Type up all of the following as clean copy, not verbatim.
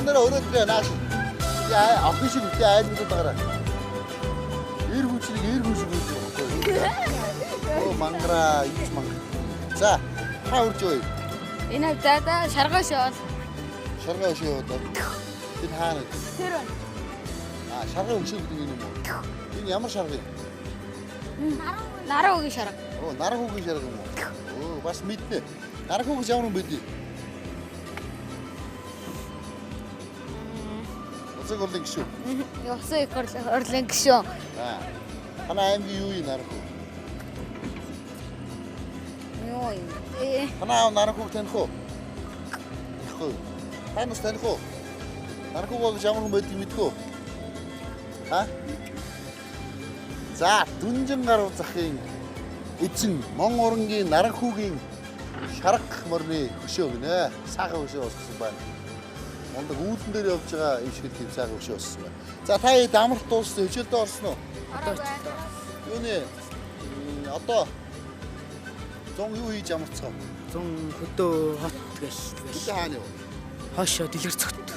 өнөрөө өрөөдрөө нааш. Яа охин шиг үтэй айлгууд байгаа. Эр хүчнийг эр хүчиг гэж байна. Оо мангара ич манг. За та үрж ой. Энэ хавтаа шаргоо шоол. Шаргаа өшөө одоо. Энэ хаана? Тэр байна. Шаргаа өшөө гэдэг юм уу? Энэ ямар шарга? Нараа үгийн шарга. Оо нарах үгийн шарга юм уу? Оо бас мэднэ. Нарах үгс ямар юм бэ? Уцаг орлын гişүү. Ёсоо их орлын гişүү. Танай аймгийн юу юм нарах үг? Юу юм? Танай нарах үг таних уу? Тэгэхгүй. Танаас таних уу? Нарах үг гэж ямар хүн байдгийг мэдэх үү? За, Дүнжин гаруй захын эзэн Мон урангийн нарах үгийн шарга морны хөшөө гинэ. Саахан хөшөө болсон байна. Мондог үүлэн дээр явж байгаа юм шиг тийм саахан хөшөө болсон байна. За, та дамарт дууссан хичээлдээ орсон уу? Юу нэ? Одоо 100 юу хийж амарцгаа? 100 хөдөө хот гэл. Хөдөө хаана юу? Хошоо дэлгэрцэгт.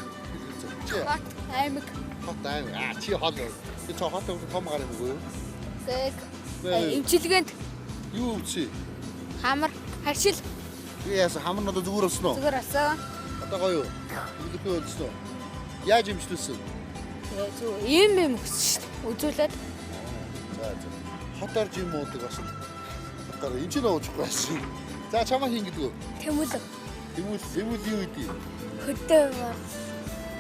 Хот аймаг. Хот аймаг. Чи хол. Чи хот том гар юм уу? Тэг. Имчилгээнд юу өвчи? хамар, харшил Яасан хамар нь одоо зүгээр болсон уу? зүгээр болсон. Одоо гоё юу? Үлдээ ölсэн үү? Яаж имжлүүлсэн? Зүг юм өгсөн шүү дээ. Үзүүлээд. За. Хот орж юм уудаг бас. Одоо энэ ч нууж байсан. За чамаа хин гэдэг үү? Тэмүүл. Тэмүүл юу гэдэг? Хөдөө бар.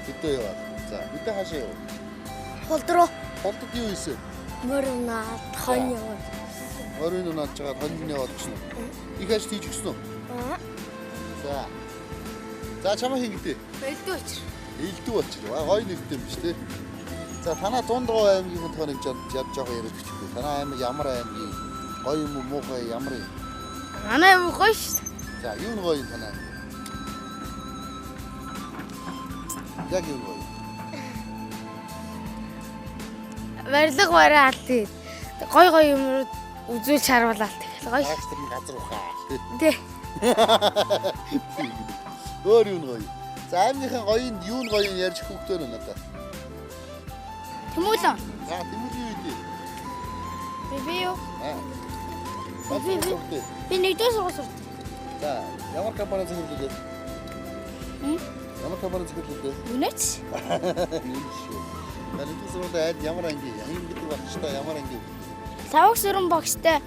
Хөдөө яваа. За хөдөө хаашаа яв? Холдроо. Холдод юу ийсэн? Мөрнаа хон яваа. Мөрөнд унаад жагаад хоньны яваад гисэн үү? Их ажил хийж гисэн үү? За. За чамаа хин гэдэг? Элдүү очир. Элдүү очир. Гоё нэгтэй юм биш үү? За танаа Дундгой аймгийн тооны жад жоо яриад өчгүй. Танаа аймаг ямар аймгийн гоё юм уу муухай ямар юм? Манай юм гоё шүү. За юу нь гоё юм танаа? Яг юу гоё? Барилга бараал тэгээд гоё юм үзүүл чарвалаа тэгэл гоё. Агстер газар ухаа. Тэ. Өөр юу нь гоё? За аймгийнхаа гоёнд юу нь гоё ярьж хөвгтэй нэ надад. Тэмүүлэн. За тэмүүл юу гэдэг? Би юу? Би. Би нэгдүгээр сургууль сурд. За ямар компани зөвлөдөг? Ямар компани зөвлөдөг? Үнэч? Нэгдүгээр сургууль айл ямар анги? Анги багчтай ямар анги? 5 сөрөн багштай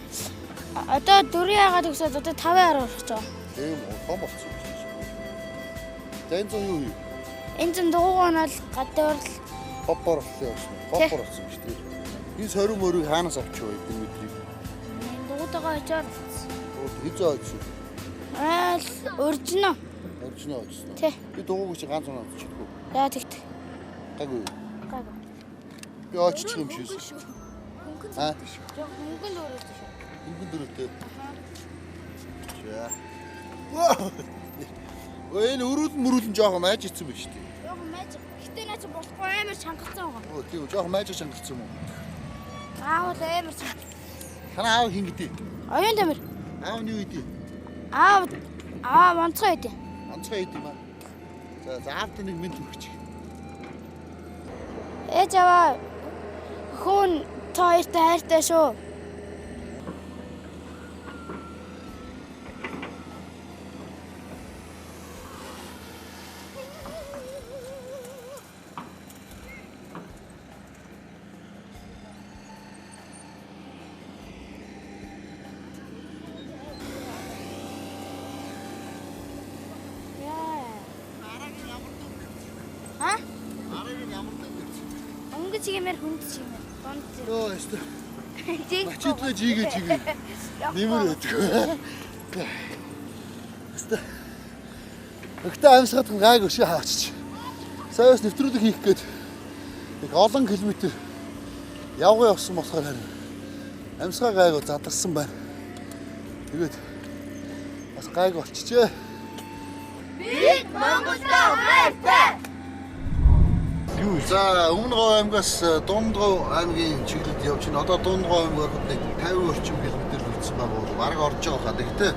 одоо 4 яагаад төгсөөд одоо 5-аар орох гэж байгаа. Тийм үү, том болчихсон. За энэ зүүн юу юу? Энэ зэн дугуйгаанал гадуурл Поппор болсон юм. Поппор болсон шүү дээ. Энэ сорим мөрийг хаанаас авчих вэ гэдэг мэдрийг? дугуйтайгаа очоод Хизээ очив. Оржино. Оржино очсон. Тий. Би дугуйг чи ганц унаад очихгүй. Яа тэгт. Гайгүй. Гайгүй. Би очих юм шээс. Аа. Хөнгөн дөрөвтэй шүү. Хөнгөн дөрөвтэй. За. Энэ өрүүлэн жоохон майж ицсэн байх шүү дээ. Жоохон майж. Гэтэ наач болохгүй амар чангацсан байгаа. Оо тийм жоохон майж чангацсан юм уу? Аав амар чангацсан. Танаа аав хин гэдэг. Оюун тамир. Аав нь юу гэдэг? Аав онцгой хэдэ. Онцгой гэдэг юм аа. За аавт нэг минь өгч. Ээж аваа хүн тоёртой хайртай шүү. Чигэмэр хүнд чигэмэр. Оо яста. Жиг. Мачидлээ жигээ. Нэмэр өгдөг. Яста. Өгтөө амьсгаад гайг өшөө хаачих. Саяас нэвтрүүлэг хийх гээд их олон километр явган явсан болохоор харин амьсгаа гайг задарсан байна. Тэгээд бас гайг болчихжээ. Бид Монголтой хайртай. За өмнө аймгаас Дундгой аймгийн чиглэлд явж байна. Одоо Дундгой аймгаар нэг 50 орчим километр үлдсэн байгаа бол бараг орж байгаа хаа. Тэгэхдээ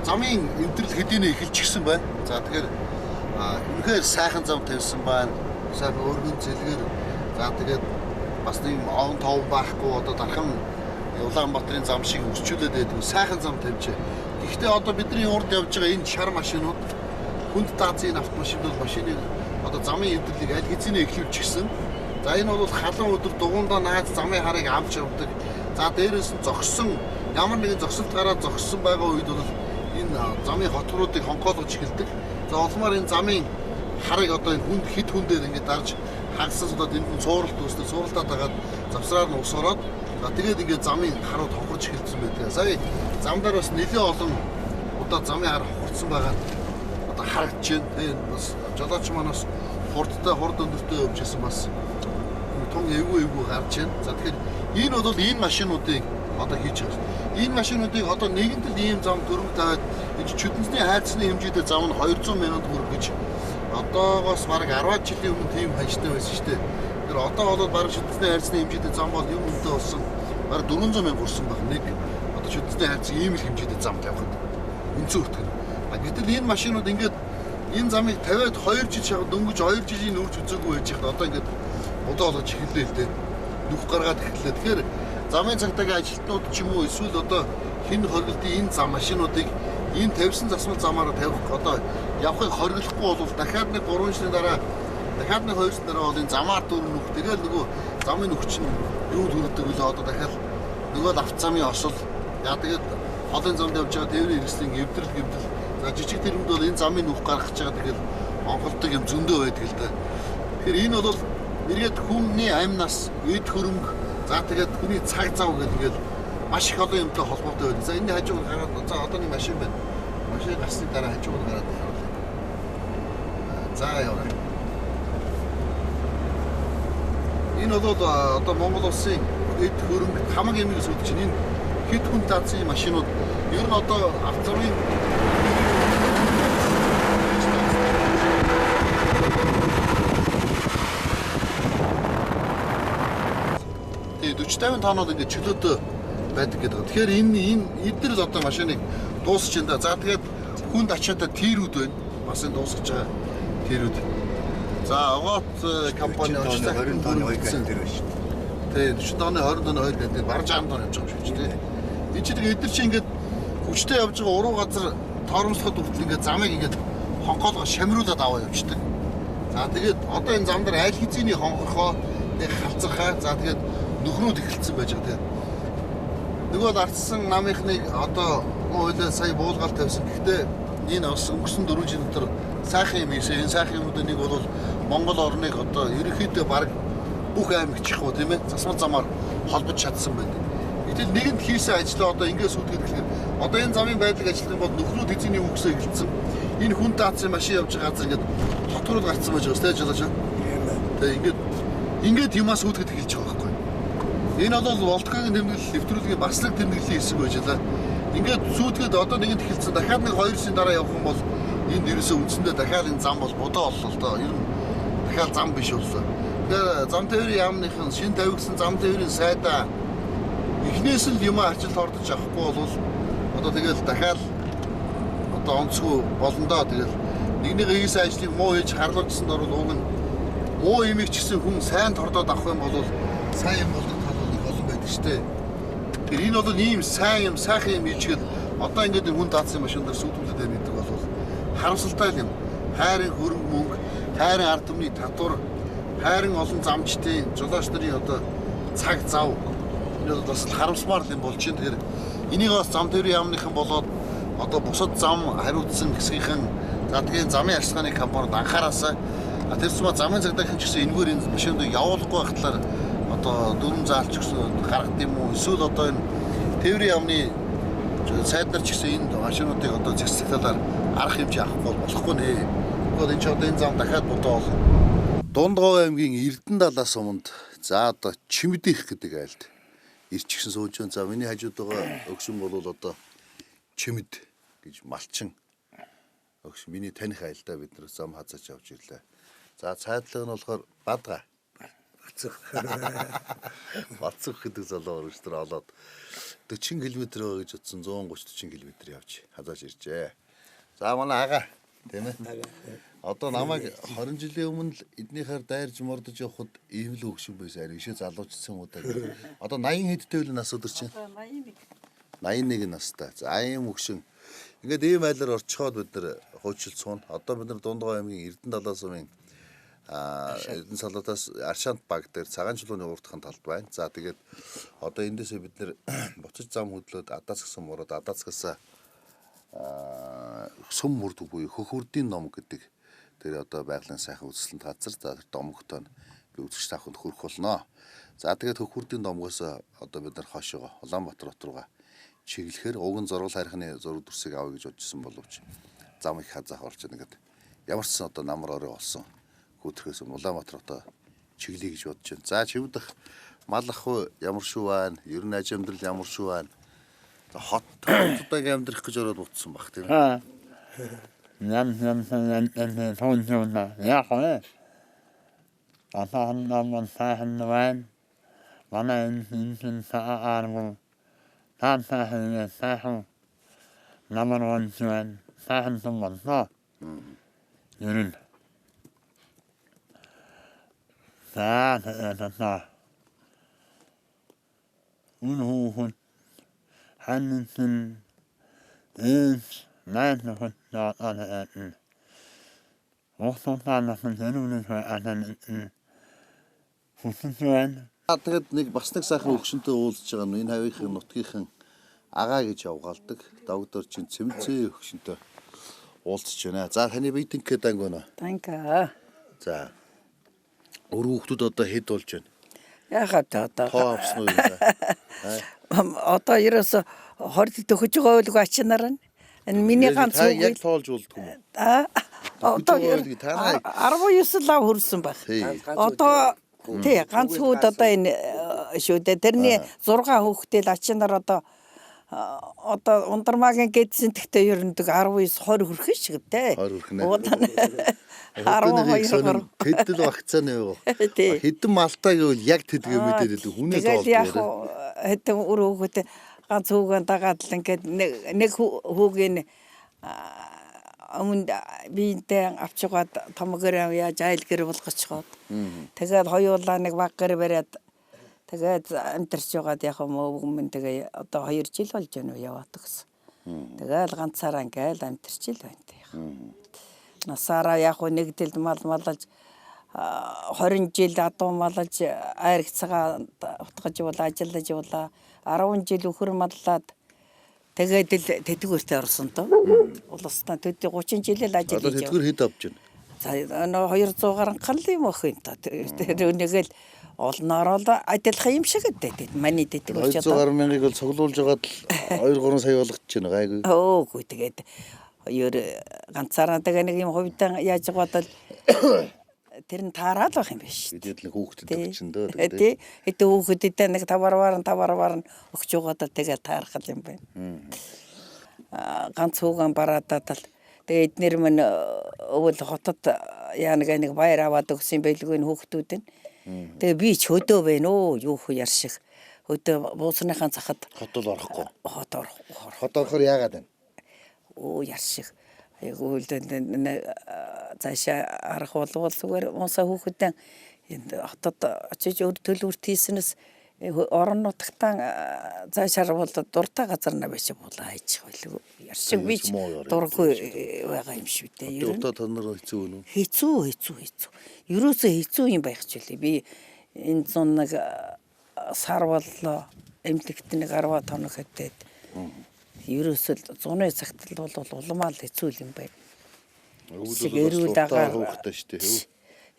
замын эвдрэл хэдийнэ эхэлчихсэн байна. За тэгэхээр Үнэхээр сайхан зам тавьсан байна. Сайхан өргөн зэлгэр. За тэгээд бас нэг он тов байхгүй одоо дархан Улаанбаатарын зам шиг өсчүүлээд байдаг сайхан зам тавьжээ. Гэхдээ одоо бидний урд явж байгаа энэ шар машинууд хүнд даацын автомашинууд машиныг одоо замын эвдэрлийг аль хэзээ эхлүүлчихсэн. За энэ бол халуун өдөр дугуйндаа наад замын харыг авч явдаг. За дээрээс нь зогссон ямар нэгэн зогсолт гараад зогссон байгаа үед бол энэ замын хотгоруудыг хонхоолгож эхэлдэг. За улмаар энэ замын харыг одоо энэ хүнд хит хүндээр ингээд дарж хагассан удаад энд нь цууралт үүсдэг. Цууралтаад хагаад завсраар нь ус ороод за тэгээд ингээд замын харууд хохорч эхэлсэн байдаг. Сая замдаар бас нэлээд олон удаа замын хар хохорцсон байгаа одоо харагдаж байна. Тэгээд бас жолооч манаас хурд өндөртөө явжсэн бас тун эвгүй гарч байна. За тэгэхээр энэ бол энэ машинуудыг одоо хийж байгаа. Энэ машинуудыг одоо нэгэнтэл ийм зам дөрөв тавиад энэ чүдэнсний хайрцны хэмжээтэй зам нь 200 минут хүрэх гэж одоогоос бараг 10 жилийн өмнө тийм ханштай байсан шүү дээ. Тэр одоо бол бараг чүдэнсний хайрцны хэмжээтэй зам бол юм үнэтэй болсон бараг 400 мянга хүрсэн баг. Нэг одоо чүдэнсний хайрцаг ийм л хэмжээтэй зам тавихад үнцэн өтгөн. Гэтэл энэ машинууд ингээд энэ замыг тавиад 2 жил шахаад дөнгөж 2 жилийн үрж үзээгүй байж хад одоо ингээд удаа болгож эхэллээ л дээ. Нүх гаргаад эхэллээ. Тэгэхээр замын цагтаагийн ажилтнууд ч юм уу эсвэл одоо хин хоригдын энэ зам машинуудыг энэ тавьсан засмал замаараа тавих одоо явахыг хориглохгүй бол дахиад нэг 3 жилийн дараа дахиад нэг 2 жилийн дараа бол энэ замаар дөрөв нүх тэгэл нөгөө замын нүх чинь юу төрөдөг вэ одоо дахиад нөгөө автозамын осол яа тэгээд холын замд явж байгаа тээврийн хэрэгслийн эвдрэл за жижиг тэрэмд бол энэ замын нүх гаргаж байгаа тэгэл онголдог юм зөндөө байдаг л да. Тэгэхээр энэ бол эргээд хүний амнаас эд хөрөнгө за тэгээд хүний цаг зав гэдэг ингээд маш их олон юмтай холбоотой байдаг. За энэ хажуугаар гараад за одоо нэг машин байна. Машин гарсны дараа хажуугаар гараад харуулъя. За яваа. Энэ бол одоо Монгол улсын эд хөрөнгө хамаг юм гэж үзэж чинь энэ хэд хүн таацсан машинууд ер нь одоо автозамын тэгээд 40-50 тоннууд ингээд чөлөөтэй байдаг гэдэг. Тэгэхээр энэ эдгээр л одоо машиныг дуусч энэ. За тэгээд хүнд ачаатаа тирүүд байна. Бас энэ дуусгаж байгаа тирүүд. За Огот компани 20 тонны 2 гэдэг байна шүү дээ. Тэгээд 40 тонны 20 тонны 2 гэдэг бараг 60 тонн явж байгаа юм шүү дээ. Энэ чинь эдгээр чинь ингээд хүчтэй явж байгаа уруу газар торомслоход хүртэл ингээд замыг ингээд хонхоолгоо шамруулад аваа явждаг. За тэгээд одоо энэ зам дээр аль хэзээний хонхорхоо нэг халзахаа за тэгээд нөхрүүд эхэлсэн байж байгаа тийм. Нөгөө ардсан намынхныг одоо ойлоо сая буулгаал тавьсан. Гэхдээ энэ бас өнгөрсөн 4 жил дотор сайхан юм ийсэн. Энэ сайхан юмудын нэг бол Монгол орныг одоо ерөнхийдөө баг бүх аймагч хөө тийм ээ засмал замаар холбож чадсан байдаг. Гэтэл нэгэнд хийсэн ажлаа одоо ингээс үүдгээд гэхээр одоо энэ замын байдлыг ажиллах юм бол нөхрүүд эзэний үгсээ эхэлсэн. Энэ хүн таацсан машин явж байгаа газар ингээд хотгорууд гарцсан байж байгаа сте жолооч. Тэгээ ингээд юмас үүдгээд эхэлж байгаа байхгүй. Энэ бол Волтгагийн тэмдэглэл нэвтрүүлгийн бас нэг тэмдэглэлийн хэсэг байж байгаа. Ингээд сүйтгэд одоо нэгэнд эхэлсэн дахиад нэг 2 жилийн дараа явах юм бол энд ерөөсөө үндсэндээ дахиад энэ зам бол бодоо боллоо л доо. Ер нь дахиад зам биш боллоо. Тэгээ зам тээврийн яамныхын шин тавигдсан зам тээврийн сайдаа эхнээс л юм арчилт ордож авахгүй бол одоо тэгэл дахиад одоо онцгүй болондоо тэгэл нэгнийгээ хийсэн ажлыг муу хийж харлуулжсанд орвол уг нь муу имийг ч гэсэн хүн сайн тордоод авах юм бол сайн юм болдог тал бол их олон байдаг штэ. Тэр энэ бол ийм сайн юм сайхан юм ичгээд одоо ингээд хүн таацсан машин дээр сүйдүүлээд байна гэдэг бол харамсалтай юм. Хайрын хөрөнгө мөнгө, хайрын ард түмний татвар, хайрын олон замчдын жолооч нарын одоо цаг зав энэ бас харамсмаар юм болж байна. Тэгэхээр энийг бас зам тээврийн яамныхан болоод одоо бусад зам хариуцсан хэсгийнхэн за тэгээд замын арчилгааны компанид анхаараасаа тэр цэма замын цагдаагийн ч гэсэн энэгээр энэ машиныг явуулахгүй байхлаар одоо дүрм заалч гэсэн гаргад юм уу эсвэл одоо энэ тээврийн яамны сайд нар ч гэсэн энэ машинуудыг одоо зэгцлэлээр арга хэмжээ авахгүй болохгүй нэ. Гэхдээ энэ ч одоо энэ зам дахиад бодоо болно. Дундгой аймгийн Эрдэнэ далаас өмнөд за одоо Чимдих гэдэг айлд ирчихсэн сууж байна. За миний хажууд байгаа өгсөн бол одоо Чимд гэж малчин өгс миний таних айлдаа бид нар зам хазаач авч ирлээ. За цайдлага нь болохоор Бадга. Бацх гэдэг залуу өргөжтөр олоод 40 км гэж утсан 130 40 км явж хазааж иржээ. За манай ага Тийм ээ. Одоо намайг 20 жилийн өмнө л эднийхээр дайрж мордож явхад ийм л өгшин байсан. Ишээ залуучсан удаа. Одоо 80 хэдтэй үл нас өдөр чинь. 81 настай. За ийм өгшин. Ингээд ийм айлаар орчиход бид нар хуучил суун. Одоо бид нар Дундгой аймгийн Эрдэнэ далаас өмнө Эрдэнэ салаатаас Аршаант баг дээр цагаан чулууны уртхан талд байна. За тэгээд одоо эндээсээ бид нэр буцаж зам хөдлөөд Адаас гисэн мурад Адаасгаас сүм мурд буюу хөхөрдийн ном гэдэг тэр одоо байгалийн сайхан үзэсгэлэнт газар за домогтой би үзэгч тааханд хүрэх болно. За тэгээд хөхөрдийн домгоос одоо бид нар хойшоо Улаанбаатар хот руугаа чиглэхээр уган зурвал харихны зураг дүрсийг авъя гэж бодчихсон боловч зам их хазаах орж ингээд ямар ч одоо намар орой болсон гүтрэхээс Улаанбаатар хотоо чиглэе гэж бодож байна. За чивдэх мал ах уу ямар шүү байна? Ер нь аж амьдрал ямар шүү байна? Хотод амьдрах гэж ороод утсан баг тийм. Нам сонжона яахаа. Атаан сайхан байна. Манай энэ саармуу таасан сайхан намар онцгой сайхан сонголоо. Ер нь та үнэн ханнын найнахад Охтонтаанаас нэрүүнээс атан хүссэн. Тэгээд нэг бас нэг сайхан өгшөнтэй уулзж байгаа нь энэ хавийнхын нутгийнхан агаа гэж явгаалдаг. Доктор чин цэмцээ өгшөнтэй уулзж байна. За таны битэнхэ дангоно. Танка. За. Өөр хүүхдүүд одоо хэд болж байна? Яхад одоо. Тоо авсан уу юм бэ? Одоо ерөөсө 20 төгөж байгаа үлгүй ачнаар нь. Энэ миний ганц үг. Яг тоолж болдгоо юм. Одоо 19 лав хүрсэн баг. Одоо тий ганц хүүд одоо энэ шүү дээ. Тэрний 6 хүүхдээ л ачнаар одоо ундармаагийн гэдсэн тэгтээ ер нь 19 20 хүрэх шиг дээ. 20 хүрхнэ. 12 тэдэл вакцины юу? Хэдэн малтаа гэвэл яг тэдгээ мэдээлэл хүнээс олж байна. Хэдэн өрөөгөө ганц хүүгэн дагаад л ингээд нэг хүүгийн өмнө биентэй авчгаад томгороо яаж айл гэр болгочиход. Тэгээд хоёулаа нэг баг гэр бариад тэгээд амтарч байгаад яг өмнө тэгээ одоо 2 жил болж байна уу яваад гэсэн. Тэгэл ганцаараа ингээл амтарч ил байна. Насаараа яг нэгдэлд малж 20 жил адуу малж айргцгаа утгаж явуулаа ажиллаж явуулаа 10 жил өхөр маллаад тэгээд л тэтгэвртээ орсон тоо. Улстай 30 жилээ л ажиллаж. Одоо тэтгэвэр хэд авч байна? За 200 гаруй гал юм ах юм та. Тэр үнэгээл олноор л адилхан юм шиг дээ. Маний тэтгэвэр ч 200 гаруй мянгаыг бол цуглуулж байгаад 2-3 сая болгоч байна гайгүй. Өөгүй тэгээд ганцаараа тэгээ нэг юм хувьдан яаж гадал тэр нь таараад байх юм биш. Тэгээд нэг хүүхдэд өгчин дөө. Тий. Хэдэн хүүхдэд нэг таварваар нь өгч байгаа тэгээ таарах юм байна. Ганц хүүгэн бараадаад л тэгээ эднэр мань өвөл хотод яа нэг баяр аваад өгсөн байлгүй хүүхдүүд нь. Тэгээ би ч хөдөө байна оо юу яар шиг. Хөдөө буусныхаа захад хотод орохгүй. Хот орохоор яагаад байна? Оо яар шиг. Айгуу л цаашаа арах болвол зүгээр муусаа хүүхэдэн хотод очиж өөр төлөвөрт хийснээс орон нутагтаа цаашаар бол дуртай газар на биш булаа хайчих байлгүй. Яар шиг би дургүй байгаа юм шүү дээ. Ер нь тонор хэцүү үү? Хэцүү. Ерөөсөө хэцүү юм байх ч үлээ. Би энэ 101 сар боллоо. Эмнэлэгт нэг 10 тоног хэвтээд ерөөсөө 100-ны цагт бол улмаа л хэцүү юм байна.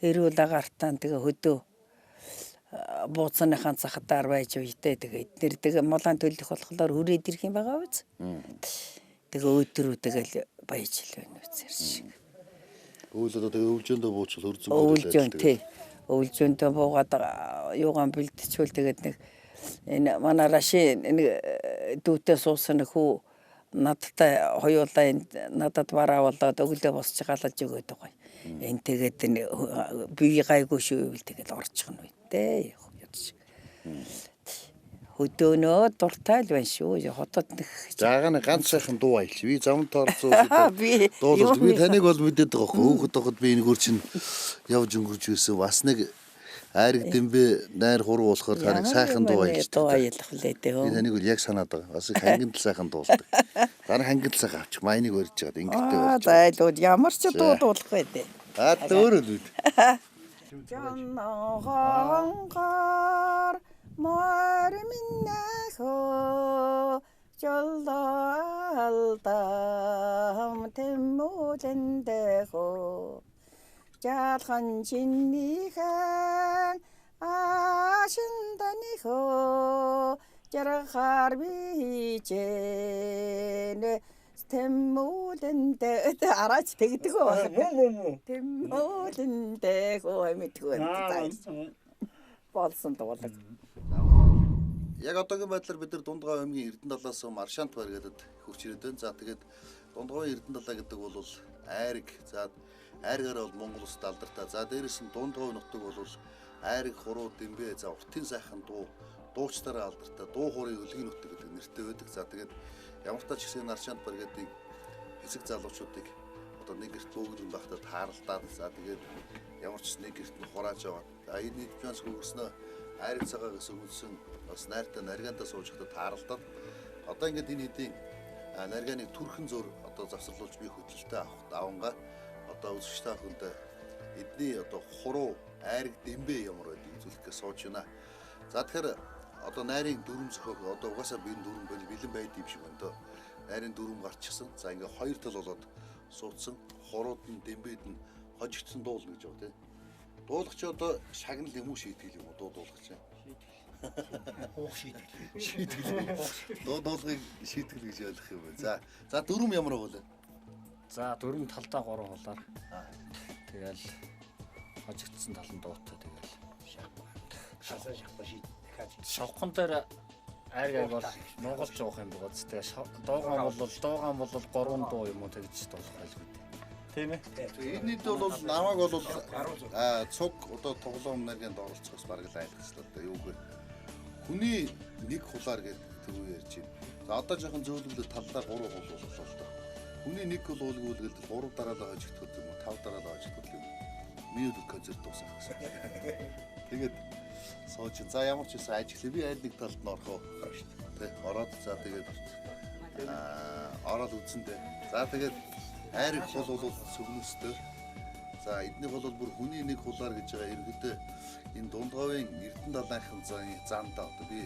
Эрүүл агартаа тэгээ хөдөө бууцныхаа захадаар байж үйтэй тэгээ эднэр тэгээ молон төлөх болохоор хүрээд ирэх юм байгаа биз. Тэгээ өдрөө тэгэл баяж ил байна үсэр шиг. Өвлөдөө тэгээ өвлжөндөө буучвал хөрзөн өвлжөн тий. Өвлжөндөө буугаад юугаан бэлтчихвэл тэгээд нэг энэ манай раши нэг дүүтэй суусан хүү надтай хоёулаа надад бараа болоод өглөө босч галаж өгөөд байгаа. Энэ тэгээд би гайгүй шүү гэвэл тэгээд орчих нь үү дээ. Хөдөөнөө дуртай л байна шүү. Хотод нэг Заагааны ганц сайхан дуу аялч. Би замд орцсон. би Дуулж би таныг бол мэдээд байгаа хөө. Хөөхд тоход би энэгээр чинь явж өнгөрч байсан. Бас нэг айраг дэмбэ найр хуруу болохоор таныг сайхан дуу аялч. дуу аялах лээ дээ. Би таныг бол яг санаад байгаа. Бас их хангилт сайхан дуулдаг. Дараа хангилт сайхан авчих. Майныг өрж жагаад ингэртэй Аа өрж. зайлууд ямар ч дуу дуулах бай дээ. Өөрөө л үү. Жанхангар мор миннахо жолдоалдам тэмүүлэндехо жалхан чиннийхэн ашинданихо жарахар бичэнэ тэмүүлэндэ араач тэгдэг үү тэмүүлэндехо мэдгүй байна болсон дуулаг. Яг одоогийн байдлаар бид нар Дундгай аймгийн Эрдэнэ-Далаас Маршант баригадад хурж ирээд байна. За тэгээд Дундгай Эрдэнэ-Далаа гэдэг бол айраг. За айргаар бол Монгол улсад алдартай. За дээрээс нь Дундгай нутаг бол айраг, хуруу, дэмбэ, за уртын сайхан дуучтараа алдартай. Дуу хуурын өлгийн нутаг гэдэг нэртэй байдаг. За тэгээд ямар ч тач гэсэн Маршант баригадыг хэсэг залуучуудыг одоо нэг гэрт бөөгдөн байхдаа тааралдаад за тэгээд ямар ч нэг гэрт нь хурааж аваад энэ нэг планс хөрснөө айраг цагаагаас өгсөн бас найртай наргаандаа сууж хатад тааралдаад одоо ингээд энэ хэдийн наргааныг түрхэн зур одоо завсарлуулж би хөдөлтөй авах давангаа одоо үзэгчтэй хүндээ эдний одоо хуруу айраг дэмбэ ямар байдгийг үзүүлэхээ сууж байна. За тэгэхээр одоо найрын дүрм зөхөг одоо угаасаа би дүрм бэлэн байд юм шиг байна доо. Найрын дүрм гарчихсан. За ингээд хоёр тал болоод суудсан. Хурууд нь дэмбэд нь хожигдсан дуулна гэж байна тийм. Дуулах чи одоо шагнал юм уу шийтгэл юм уу дуулах чи? Уух шийтгэл. Дуулахыг шийтгэл гэж ойлгох юм байна. За дөрөм ямар байгаа вэ? За дөрөв талдаа 3 хулаар. Тэгэл хожигдсан тал нь дуутай тэгэл. Шавхан дээр айргай бол Монгол жоох юм байгаа зү. Дуугаан бол 3 дуу юм уу тэгж дуулах байлгүй. Тийм ээ. Энэд бол намайг бол цуг одоо тоглоом нарганд оролцохоос бараг л айлгчлаа да юу гэхээр хүний нэг хулаар гэдэг төв ярьж байна. За одоо жоохон зөөлөвлөлт талдаа 3 хул боллоо л доо. Хүний нэг хул уулгуулгээд 3 дараалал хожигдох юм уу 5 дараалал хожигдох юм. Минут концерт дуусах гэсэн. Тэгээд сууж за ямар ч байсан ажиглаа би аль нэг талд нь орох уу шүү дээ. Тэ ороод за тэгээд ороод үзэндээ. За тэгээд айраг хул бол сүгнөстэй. За эднийх бол бүр хүний нэг хулаар гэж байгаа ерөөдөө энэ Дундгавын Эрдэнэ-Далайхан занда одоо би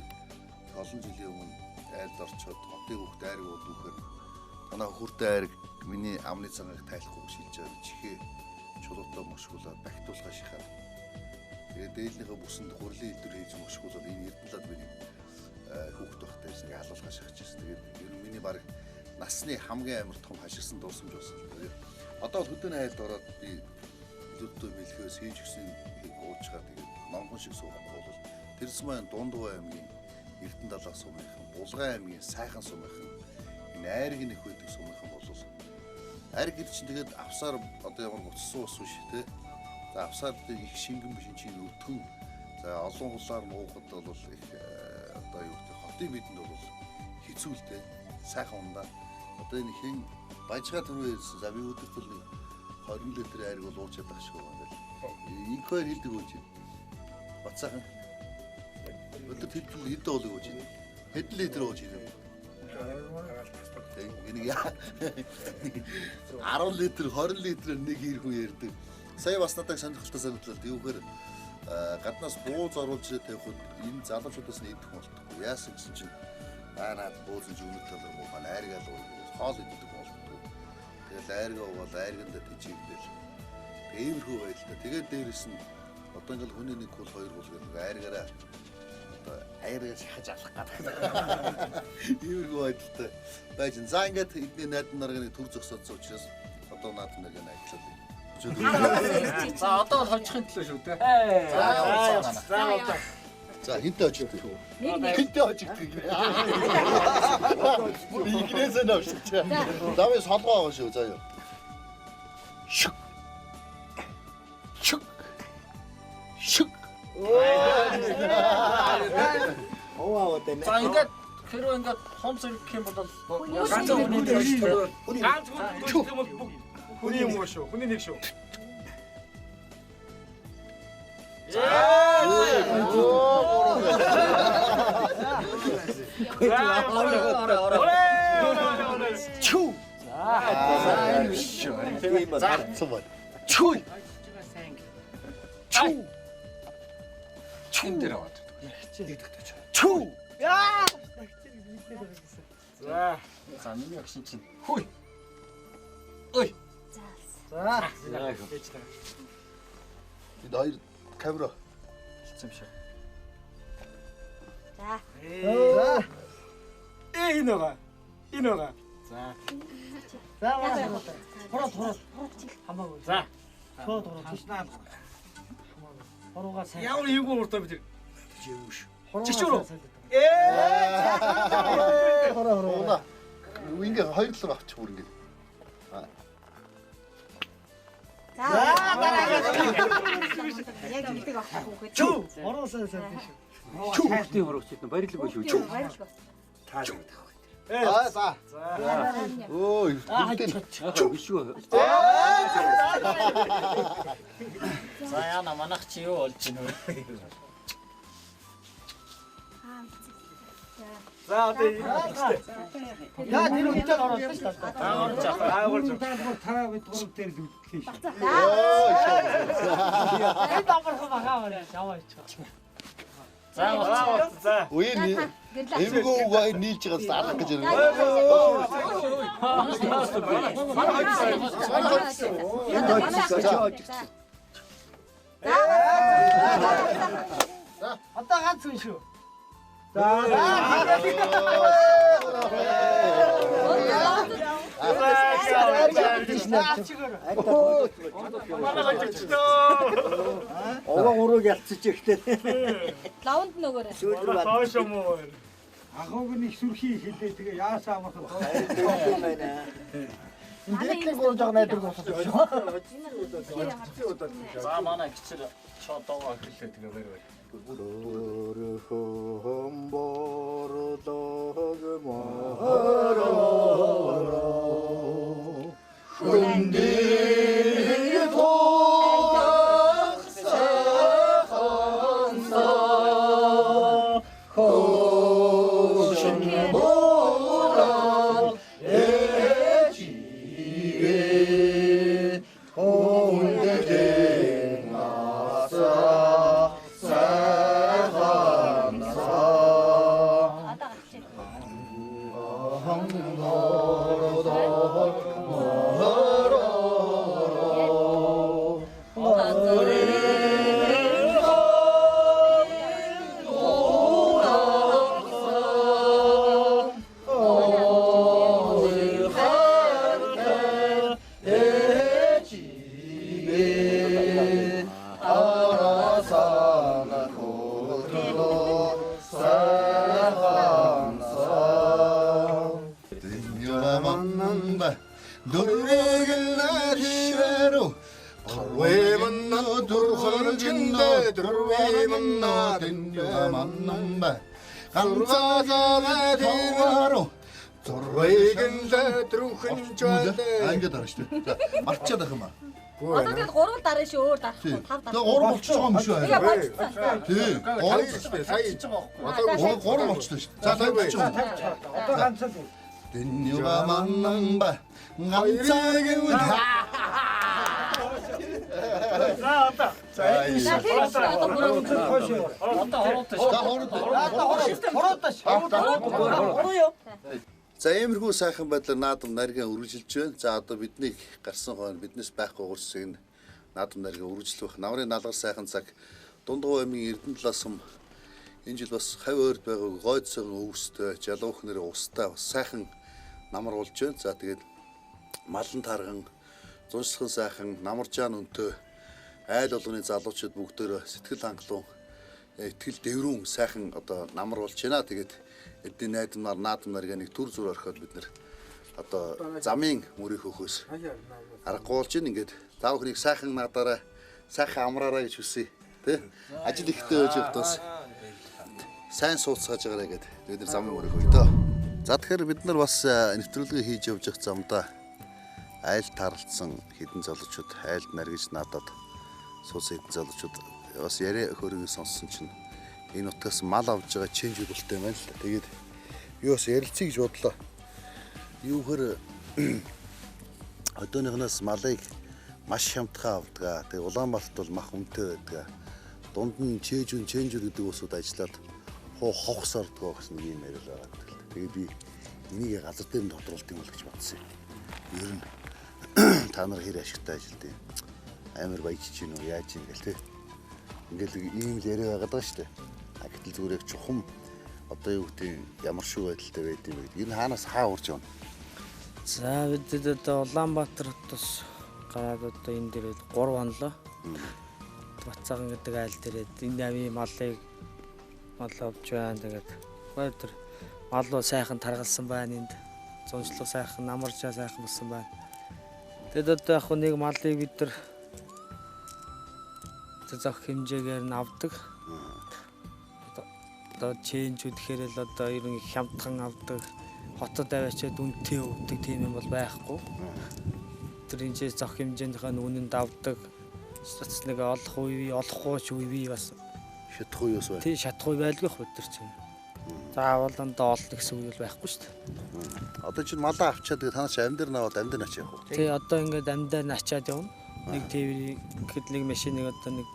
олон жилийн өмнө айлд орчоод хотын хөвгт айраг уулуухээр танаа хүртэ айраг миний амны цагааг тайлахгүй шилж байгаа чихээ чулуутай мөшгүүлээд багтуулгаа шихаад тэгээд дээлнийхээ бүсэнд хурлийн илдвэр хийж мөшгүүлээд энэ Эрдэнэ-Далд миний хөвгт багтаа ирснийг алуулгаа шахаж ирсэн. Тэгээд ер нь миний баг насны хамгийн амар том хаширсан дурсамж болсон. Тэгээд одоо хөдөөний айлд ороод би зүртөө бэлхээс хийж гисэн уучгаад тэгээд номхон шиг суух бол тэрс маань Дундгай аймгийн Эрдэнэ-Далаа сумынхан, Булгай аймгийн Сайхан сумынхан энэ айраг нэх байдаг сумынхан бол айраг гэр чинь тэгээд авсаар одоо ямар буцсан ус биш те. За авсаар их шингэн биш чинь өтгөн. За олон хулаар муухад бол их одоо юу гэх хотын бидэнд бол хэцүүлтэй сайхан ундаа. Одоо энэ хэн бажгаа түрүү ярьсан. За би өдөртөл 20 литр айраг бол ууж чадах шиг байна гэл. Инх хоёр хэлдэг үү чинь. Бацаахан. Өдөрт хэд уулыг ууж байна. Хэдэн литр ууж байна. Энийг 10 литр 20 литр нэг хэр хүн ярьдаг. Сая бас надад сонирхолтой санагдлаа. Юугээр гаднаас бууз оруулж тавихад энэ залуучуудаас нь идэх болтгоо. Яасан гэсэн чинь наад буузын жүмэд талар муу маань айргаал уугаад хоол идэх болтгоо. Тэгэл айргаа бол айрганда тийчигдэл. Иймэрхүү байдалтай. Тэгээд дээрэс нь одоо ингээл хүний нэг хул хоёр хул гэдэг айргаараа одоо айргаа шахаж авах гэдэг. Иймэрхүү байдалтай байж. За ингээд эдний найдан нарыг төр зөксөдсөн учраас одоо наад нарыг ажиглал. За одоо бол хожихын төлөө шүү дээ. За хинтээ очигддаг. Хинтээ очигддаг. Игнээс нь авчих. За би солгоо байгаа шүү. За юу. Шүк. Шүк. Шүк. Оо. дээ. За ингээд хэрвээ ингээд хомс ирэх юм бол ганцхан хүний нэг шүү дээ. Ганц хүн юм бол хүний юм шүү. Хүний нэг шүү. Чүү. За. Чүү. Чүү. Чин дээр аваад. Чүү. За. За миний агшин чинь. Хүй. Ой. Энэ хоёр камера. Хэлсэн юм шиг. Энэ байгаа. За. За. Ямар ийгүү уртаа бид. Чичүүр. Уна. Ингээ хоёр талаар авчих бүр ингээ. Яг гэдэг авахгүй хөөх. Чүү. Чүүхтийн хорогчд нь баярлаг шүү. Чүү. За. Ой. Бишгүй. За яна манайх чи юу болж байна вэ? За одоо энэ. Яа тэр үедээ ороод шүү дээ. Аагаар зүг. Тараа бид гурав дээр зүтгэх шүү. Энэ давар хаваа яваач. За. Үе ни. Эмгөө нийлж байгаа заалах гэж байна. Одоо ганц хүн шүү. Овоо гурыг ялцчих ихтэй. Лавнд нөгөөрэй. Хоош юм уу? Ахыг нэг сүрхий хэлээ тэгээ яасаа амархан. Ингээд гоо жоо найдвар болсон шүү. За манай гिचэр шодоо хэлээ тэгээ баяр баяр. Ингээд дарах шүү дээ. Марчаад ах юм аа. Одоо тэгээд 3 дараа шүү, өөр дарахгүй 5 дараа. Тэгээ 3 болчихж байгаа юм шүү. Тэгээ болчихсон. Тий. 3 болчихлоо шүү. За тавьчих юм. Одоо ганц л. Дэнюга маннамба ганцаарыг үл. За одоо. За За иймэрхүү сайхан байдлаар наадам нарийн үргэлжилж байна. За одоо биднийг гарсан хойно биднээс байхгүй уурсыг наадам нарийн үргэлжлэх намрын налгар сайхан цаг Дундгой аймгийн Эрдэнэтлаасам энэ жил бас хавь ойрд байгаа гойцсон өвстэй жалуух нэр устай бас сайхан намар болж байна. За тэгээд малан тарган зуншлахын сайхан намаржаан өнтөө айл болгоны залуучууд бүгдөө сэтгэл хангалуун итгэл дэврүүн сайхан одоо намар болж байна. Тэгээд эдний найдмаар наадмаар нэг төр зүр орхиод бид нэр одоо замын мөрийг хөхөөс аргагүй болж байна. Ингээд та бүхнийг сайхан надаараа сайхан амраараа гэж хүсье. Тэ? Ажил ихтэй байж явдаас. сайн сууцгааж байгаарэ гэдэг. Тэгээд зам өрөөх үү дөө. За тэгэхээр бид нар бас нэвтрүүлгээ хийж явж явах замдаа айл тарлцсан хэдэн залуучууд айлд наргиж надад суусан хэдэн залуучууд бас яриа хөрөнгө сонссон чинь энэ утгаас мал авж байгаа ченжүүд болтой юм байна л да. Тэгээд би бас ярилцъя гэж бодлоо. Юу хөр одооныхнаас малыг маш хямдхан авдаг. Тэгээ Улаанбаатарт бол мах үнэтэй байдаг. Дунд нь ченжүүд гэдэг усуд ажиллаад ховх сардгаа гэсэн нэг юм яриа байгаа. Тэгээд би энийг газар дээр нь тодруулдаг юм л гэж бодсон юм. Ер нь та нар хэр ашигтай ажилтیں۔ Амар баяжиж гин үү яаж юм гээл те. Ингээл ийм л яриа байгаа даа шүү дээ. Гэтэл зүгээр яг чухам одоо юу гэдэг ямар шүү байдалтай байд юм бэ гэдэг. Ер нь хаанаас хаа урж явна. За бид одоо Улаанбаатар хотоос гараад одоо энэ дээр 3 онлоо. Бацаахан гэдэг айл дээр энэ авийн малыг мал авч байна. Тэгээд тэр мал бол сайхан таргалсан байна энд. Зуншлах сайхан, намарчаа сайхан болсон байна. Тэгэд одоо яг нэг малыг бид нар зах хэмжээгээр нь авдаг. Одоо ченж үдэхээр л одоо ерөн хямдхан авдаг. Хотод аваачаад үнэтэй өгдөг тийм юм бол байхгүй. Тэр энэ зах хэмжээнийхээ үнэнд авдаг. Бас нэг олохгүй ч үе бас шатахгүй юус бай. Тий шатахгүй байлгүй хөтөр чинь. Заавал дандаа олно гэсэн үг л байхгүй шүү дээ. Одоо чинь малаа авчаад тэгээ танаа чи амьдэр наваад амьдэр ачаах уу? Тий одоо ингээд амьдаар начаад явна. Нэг тээврийг гэхэд нэг машиныг одоо нэг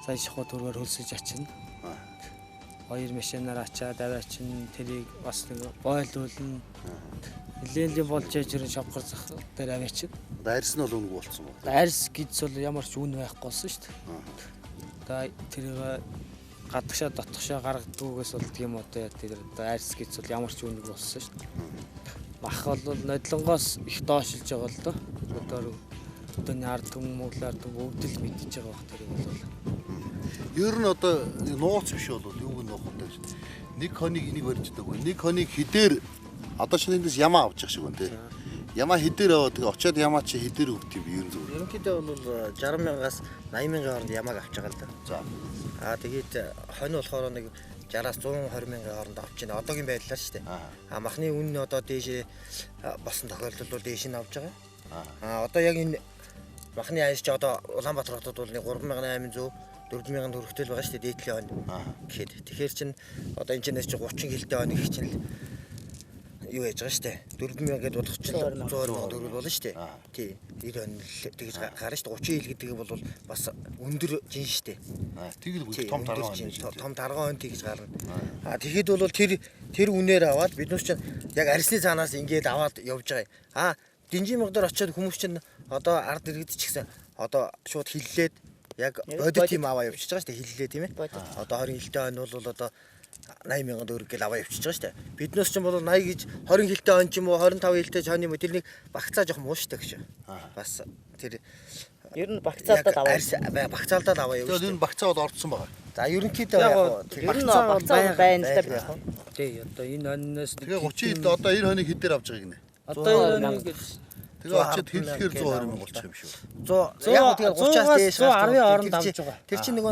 сая шахуу төрөөр хөлсөж ачна. Хоёр машинаар ачаад аваачин тэрийг бас нэг бойлуулна. Нэлээд болж ижирэн шопхор зах дээр аваачин. Арьс нь бол үнэгүй болцсон байна. Арьс гэж бол ямар ч үн байхгүйсэн шүү дээ. Одоо тэрийг гадагшаа дотгошоо гаргадгүйгээс бол тийм одоо тэр одоо арьс гэж бол ямар ч үнэг болсон шүү дээ. Мах бол нодлонгоос их доошилж байгаа л доо. Өдөөний ард түмэн мөглөөр бүгд л мэдчихэж байгаа бох тэрийг бол. Ер нь одоо нууц биш бол юуг нь нуухтай шүү дээ. Нэг хоног энийг барьж даагүй. Нэг хоног хідээр одоо ч нэгэс ямаа авчих шиг байна те. Ямаа хідээр аваад тэгээ очиод ямаа чи хідээр өгд юм ер нь зүгээр. Ерөнхийдөө бол 60,000-аас 80,000 хооронд ямааг авч байгаа л да. За. Тэгээд хонь болохоор нэг 60-аас 120,000 хооронд авч байна. Одоогийн байдлаар шүү дээ. Махны үн нь одоо дээшээ босон тохиолдолд бол дээш нь авч байгаа. Одоо яг энэ махны айс ч одоо Улаанбаатар хотод бол 3,800 4,000 төгрөгтэй л байгаа шүү дээ дээдлийн хонь. Гэхэд тэгэхээр чинь одоо энэ чинь 30 гэлтэй хонь их чинь юу яаж байгаа шүү дээ. 4,000 гэдээ бодох чинь 120,000 төгрөг болно шүү дээ. Тий. 90 хонь тэгж гарна шүү дээ. 30 хил гэдэг бол бас өндөр жин шүү дээ. Тэгэл бүх том тарган хонь. Том тарган хонь тэгж гарна. Тэгэхэд бол тэр үнээр аваад бид нар чинь яг арьсны цаанаас ингээд аваад явж байгаа. Динжи мөгдөр очиод хүмүүс чинь одоо ард иргэд ч гэсэн одоо шууд хиллээд яг бодит тим аваа явчихж байгаа шүү дээ хиллээ тийм ээ. Одоо 20 хилтэй хонь бол одоо 80,000 төгрөг гэл аваа явчихж байгаа шүү дээ. Биднээс ч бол 80 гэж 20 хилтэй хонь ч юм уу 25 хилтэй хонь юм уу тэр нэг багцаа жоох муу шүү дээ гэж. Бас тэр Ер нь багцаалдаад аваа. Багцаалдаад аваа явж. Тэгээд энэ багцаа бол орцсон байгаа. За ерөнхийдөө яг ер нь багцаа байна л да. Тий одоо энэ хоньноос Тэгээ 30 хил одоо 90 хоног хідээр авч байгааг нэ. одоо энэ гэж Тэгээ очиод хэлэхээр 120,000 болчих юм шүү. 100 яг тэгээд 30-аас дээш 110 хооронд авч байгаа. Тэр чинь нэг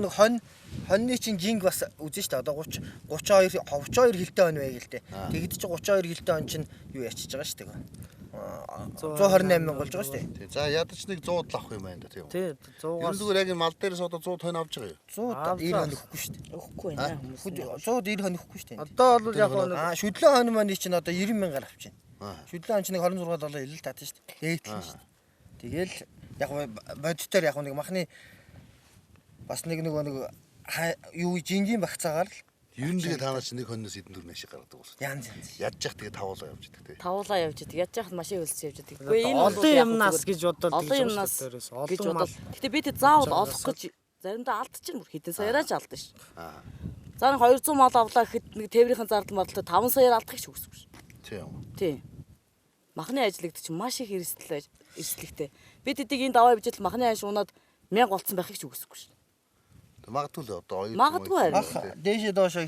хоньны чинь жинг бас үзэн шүү дээ. Одоо 32 хилтэй хонь байг л дээ. Тэгэд чи 32 хилтэй хонь чинь юу ячиж байгаа шүү дээ. 128,000 болж байгаа шүү дээ. За ядаж нэг 100 л авах юм байна да тийм үү. тий 100-аас Ер нь зүгээр яг энэ мал дээрээс одоо 100 тонн авч байгаа юу? 190 хонь өгөхгүй шүү дээ. Өгөхгүй байна. 190 хонь өгөхгүй шүү дээ. одоо бол яг нэг шүдлэн хонь маань чинь одоо 90,000-аар авч байна. Шүдлэн хонь чинь 26 ил татсан шүү дээ. Дээдлэн шүү дээ. Тэгэл яг бодитоор яг нэг махны бас нэг юу жингийн багцаагаар л Ер нь тэгээ танаа чи нэг хонноос эдэн дүр машин гаргадаг болсон. янз. Ядж явах тэгээ тавуулаа явж идэг тий. Тавуулаа явж идэг. Ядж яхад машин хөлсөж явж идэг. Үгүй энэ олон юмнаас гэж бодоод олон юмнаас гэж бодоод. Гэтэ бид заавал олох гэж заримдаа алдчихна бүр хэдэн саяараа ч алдсан ш. За нэг 200 мал авлаа гэхэд нэг тээврийн зардал марлаа 5 саяар алдах гэж үгүйсгүй ш. Тий. Махны ажлыг чинь маш их эрсдэлтэй. Бид эдийг энд аваа явж идэл махны аш унаад 1000 болцсон байх гэж үгүйсгүй ш. Магадгүй л одоо оюут. Магадгүй Ах дээшээ доошоо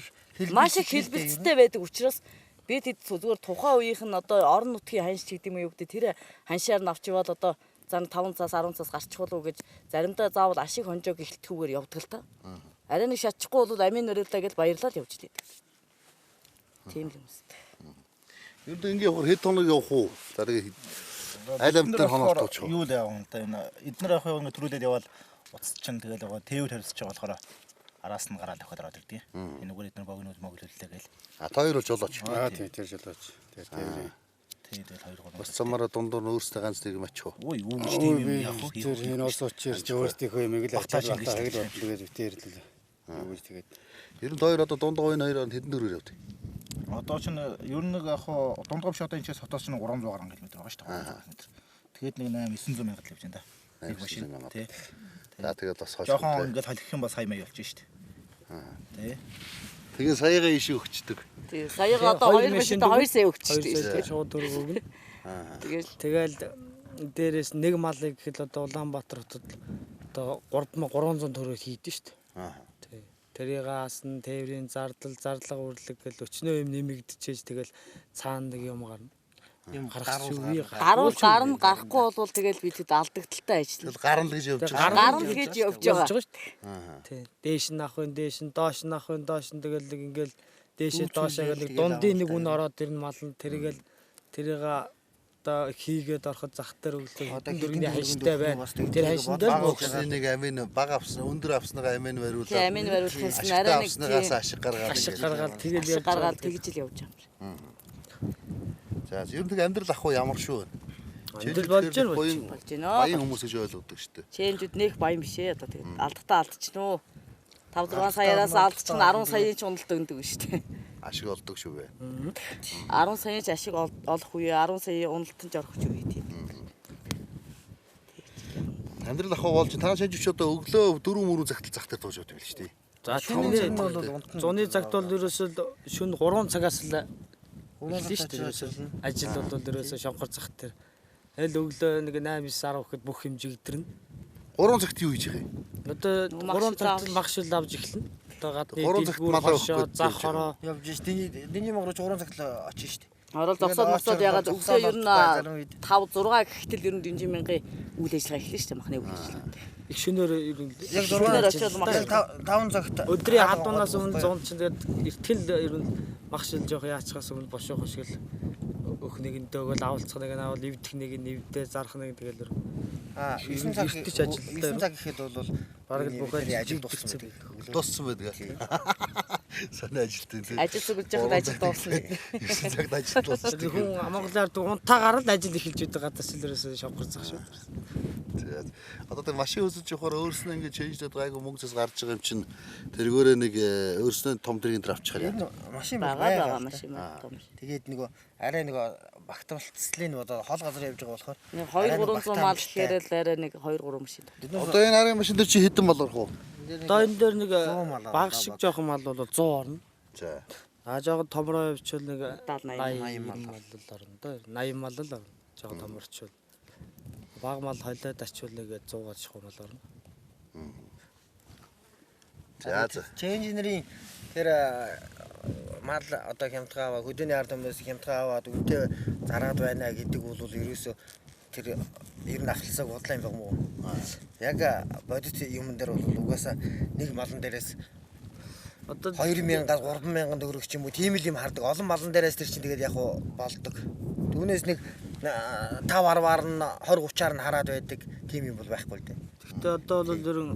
маш их хэлбэлцтэй байдаг учраас бид зүгээр тухайн үеийнх нь одоо орон нутгийн ханьш гэдэг юм юу гэдэг тэр ханьшаар нь авч яваад одоо зан 5 цаас 10 цаас гарчих болов уу гэж заримдаа заавал ашиг хонжоог ихэлтгүүгээр явдаг л та. Арай нэг шатчихгүй бол амийн нөрөлдөө гэж баярлаад явж идэв. Тийм л юм өстэй. Ер нь ингээ явахаар хэд хоног явах уу? За тэгээ аль амттай хоног туучих. Юу л яваа юм та энэ эднэр авах юм төрүүлээд явбал уцс чинь тэгэл байгаа тээвэр тавьсаж байгаа болохоор араас нь гараад авахад ороод ирдэг. Энэ үгээр эднэр богинууд моглууллаа гээл. А та хоёр бол жолооч. Тийм тэр жолооч. Тэр тээвэр. Тэгээд хоёр гол. Бас замаараа дундуур өөрсдөө ганц нэг юм ачих уу? Ой юу гэж тийм юм яах вэ? Тэр энэ улс учирч өөрсдийнхөө юмыг л ачаалаа хагил бодлоо гэж битээрлээ. Юу гэж тэгээд Ер нь хоёр одоо дундгой энэ хоёроо хэдэн дөрөөр явдаг. Одоо ч ер нь яг дундгой биш одоо энэ ч хотоос ч 300 гаруй км байгаа шүү дээ. Тэгээд нэг 8-900 мянга л явж байна да. Нэг машин тий. За тэгээд бас хойш. Жохон ингээд халих юм бас сая маяг болж шүү дээ. Тий. Тэгээ саягаа ишээ өгчдөг. Тий. Саяга одоо 2 машинтай 2 сая өгчтэй шүү дээ. Шууд дөрөв өгнө. Тэгэл дээрээс нэг малыг гэхэл одоо Улаанбаатар хотод одоо 3300 төгрөг хийдэж шүү дээ. Тэрийг аасна тээврийн зарлага үрлэг гэл өчнөө юм нэмэгдчихэж тэгэл цаана нэг юм гарна. Юм гарахгүй бол тэгэл би тэд алдагдaltaй ажиллана. Гарна л гэж явж байгаа. Гарна л гэж явж байгаа шүү дээ. Тий. Дээш нь ах вэ, дээш нь доош нь ах вэ, доош нь тэгэл нэг ингээл дээшээ доошоо нэг дундын нэг үн ороод ирнэ мал нь тэргээл тэрийг одоо хийгээд ороход зах дээр өглөө дөрөвний ханштай байна. Тэр ханшин дээр нэг амин баг авсан, өндөр авсныгаа амин бариулаад. Тий, амин бариулахаас нарай нэг ашиг гаргаад тэгэл гаргаад тэгж л явж байгаа юм. За ер нь тэг амьдрал ах уу ямар шүү вэ? Амьдрал болж байна. Баян хүмүүс гэж ойлгодог шүү дээ. Чэнжүүд нэх баян биш ээ одоо тэгээд алдахтаа алдчихно. 5-6 саяраас алдчихна 10 саяын ч уналт өгдөг шүү дээ. Ашиг олдог шүү вэ? 10 саяын ч ашиг олох үе 10 саяын уналтанд ч орох үе тийм. Амьдрал ах уу болж та шанж ч одоо өглөө 4 зах дээр тууж явдаг л шүү дээ. За тийм зуны цагт бол ерөөсөө шөнө 3 цагаас л үлдэн шүү дээ. Ажил бол ерөөсөө шонхор зах дээр. Хэл өглөө нэг 8-9-10 гэхэд бүх юм жигдэрнэ. 3 цагт юу хийж байгаа юм? Одоо 3 цагт махшил авж эхэлнэ. Одоо гадны дэлгүүр зах хороо явж ш. Дний могрооч 3 цагт л очиж штэ. Орол зогсоод ягаад өглөө ер нь 5-6 гэхтэл ер нь Дэнжин мянган үйл ажиллагаа эхэлнэ шүү дээ махны үйл ажиллагаа. Их шөнөөр ер нь яг 6-аар очиод махшил 5 цагт өдрийн хадуунаас өмнө 100 чинь тэгээд эртгэл ер нь махшил жоох яачхаас өмнө бошоо хошгөл өх нэгэндөө гол авалцах нэг нь авал эвдэх нэг нь эвдээ зарах нэг тэгэл 9 цаг гэхэд бол бараг л бүх ажил дууссан байдаг. Санаа ажилтдаг тийм. Ажил зүгж яхад ажил дуусна. 9 цагт ажил дууссан. Хүн Монголоор унтаагаар л ажил эхэлж байдаг гадаас л ерөөсөө шонхор зах шүү. Тэгээд одоо тэр машин өсөж явахаар өөрснөө ингэ чейнжлээд гайгүй мөнгөс гарч байгаа юм чинь тэргөөрөө нэг өөрснөө том тэргийн дээр авчихаар яа. Машин байгаа машин том. Тэгээд нөгөө арай нөгөө багтаалцлын одоо хол газар явж байгаа болохоор 2-300 мал гэхээр л арай нэг 2-3 машин. Одоо энэ арын машин дээр чи хэдэн мал орох уу? Одоо энэ дээр нэг баг шиг жоохон мал бол 100 орно. За. Жоохон томроо явуучвал нэг 80 мал орно доо. 80 мал л орно. Жоохон томорчвал. Баг мал хойлоод ачвал нэг 100 ших мал орно. За. Change нэрийн тэр мал одоо хямдгаа аваа хөдөөний ард хүмүүс хямдгаа аваад үнтэй зараад байна гэдэг бол ерөөсөө тэр ер нь авчилсаг бодлоо юм байна уу? Яг бодит юм дээр бол угаасаа нэг малан дээрээс одоо 2000-аас 3000 төгрөг ч юм уу тийм л юм хардаг. Олон малан дээрээс тэр чинь тэгээд яг болдог. Түүнээс нэг 5-10-аар нь 20-30-аар нь хараад байдаг тийм юм бол байхгүй л дээ. Гэхдээ одоо бол ер нь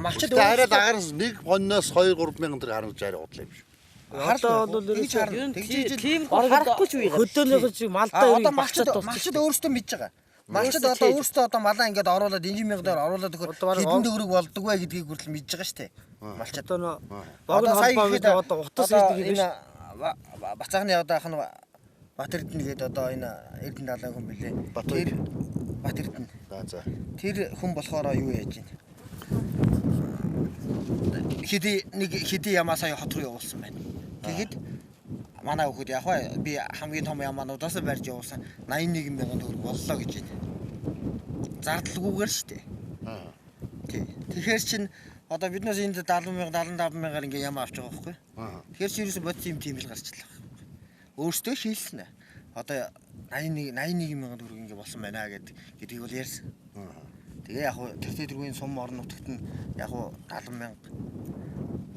малчд арай дагаар нэг гонноос 2-3 мянган төгрөг харуулж арай бодлоо юм шүү. Одоо бол тийм харахгүй ч үе. Хөдөөнийхөө чи малдаа одоо малчд өөрсдөө мэдж байгаа. Малчд одоо өөрсдөө одоо малаа ингээд оруулаад Дэнжин мянгаар оруулаад өгөхөд хэдэн төгрөг болдог вэ гэдгийг хүртэл мэдж байгаа шүү дээ. Малчд одоо богино холбоо гэдэг одоо утас гэдэг юм шүү. Бацаахны одоо ах нь Бат Эрдэнэ гэдэг одоо энэ Эрдэнэ далайн хүн билээ. Бат Эрдэнэ. За. Тэр хүн болохоор юу яаж байна? Хэдий ямаасаа хот руу явуулсан байна. Тэгэхэд манай хүүхэд яг би хамгийн том ямаануудаас барьж явуулсан 81 мянган төгрөг боллоо гэж байна. Зардалгүйгээр шүү дээ. Тий. Тэгэхээр чин одоо биднээс энд 70 мянга 75 мянгаар ингээ ямаа авч байгаа байхгүй. Тэгэхээр чи ерөөсө бод тийм л гарчлаа. Өөртөө хийлсэн. Одоо 81 мянган төгрөг ингээ болсон байна гэдгийг бол ярьсан. Тэгээ яг тэртээ тэргийн сум орон нутагт нь яг 70 мянга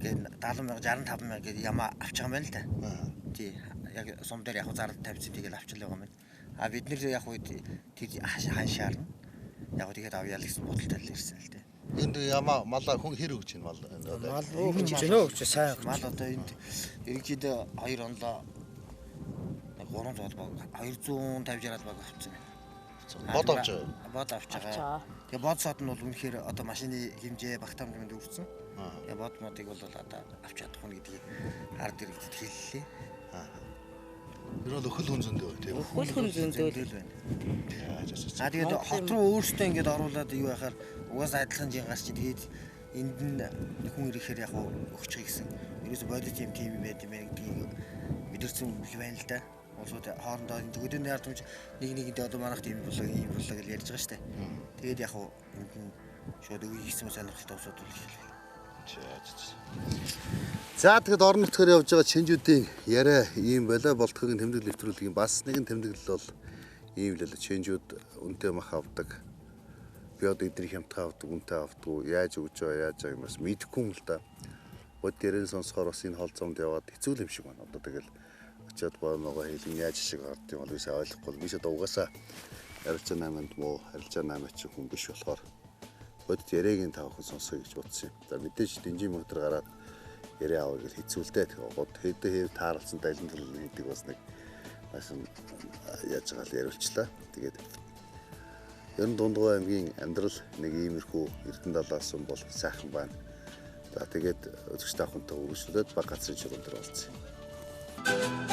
гээд 70 мянга 65 мянга гээд ямаа авч байгаа юм байна л да. Тий. Яг сум дээр яг зард тавьчих тэгэл авчлаа байгаа юм. А бид нэр яг үед тэр ханшаарна. Яг тэгээд авъяа л гэсэн бодолтой л ирсэн л дээ. Энд ямаа малаа хүн хэр өгч байна мал. Мал өгч гинөө өгч сайн. Мал одоо энд ерөнхийд 2 онлоо 300 баг 250-60 баг авчихсан байна. Бод авч байгаа. Бод авч байгаа. Тэгээ бод сод нь бол үнэхээр одоо машины хэмжээ багтаамж мэнд өгсөн. Тэгээ бод модыг бол одоо авч чадах нь гэдгийг ард иргэдэд хэллээ. Тэр бол өхөл хүн зөндөө тийм үү? Өхөл хүн зөндөө байна. Тэгээд хот руу өөртөө ингэж оруулаад юу яхаар угаасаа адилхан жин гарч тэгээд энд нь хүн ирэхээр яг өгчих гэсэн. Ерөөсө бодит юм тийм байд юм гэдгийг мэдэрсэн байна л да. Улсууд хоорондоо төдөөний ардмж нэгэндээ одоо манайх тийм болоо гэж ярьж байгаа штэ. Тэгээд яг энд нь шууд үгүй гэсэн сонирхолтой усууд үл хэлээ. За тэгэд орон нутгаар явж байгаа чинжүүдийн яриа ийм байлаа. Болтхогийн тэмдэглэл нэвтрүүлгийн бас нэгэн тэмдэглэл бол ийм л чинжүүд үнэтэй мах авдаг. Би одоо эдний хямдхан авдаг, үнэтэй авдаг. Яаж өгж байгаа, яаж байгаа юм бас мэдэхгүй юм л да. Бод ярен сонсохоор бас энэ хол зомд яваад хэцүү юм шиг байна. Одоо тэгэл очиад боомогоо хийлэн яаж шиг гард юм бол үсээ ойлгохгүй. Би ч одоо угаасаа харилцаа 8-нд муу харилцаа 8 ч хүн биш болохоор бодит яриагийн тавхан сонсоё гэж бодсон юм. За мэдээж дэнжийн мотор гараад яриа аваа гэж хэцүүлдэ. Год хэдэ хэв тааралцсан дайлан төлөв хийдэг бас нэг бас яаж байгаа л яриулчлаа. Тэгээд ер нь Дундгой аймгийн амьдрал нэг иймэрхүү Эрдэнэ далаас бол сайхан байна. За тэгээд үзэгч таахынтай үргэлжлүүлээд баг газрын шугам дээр олцсон.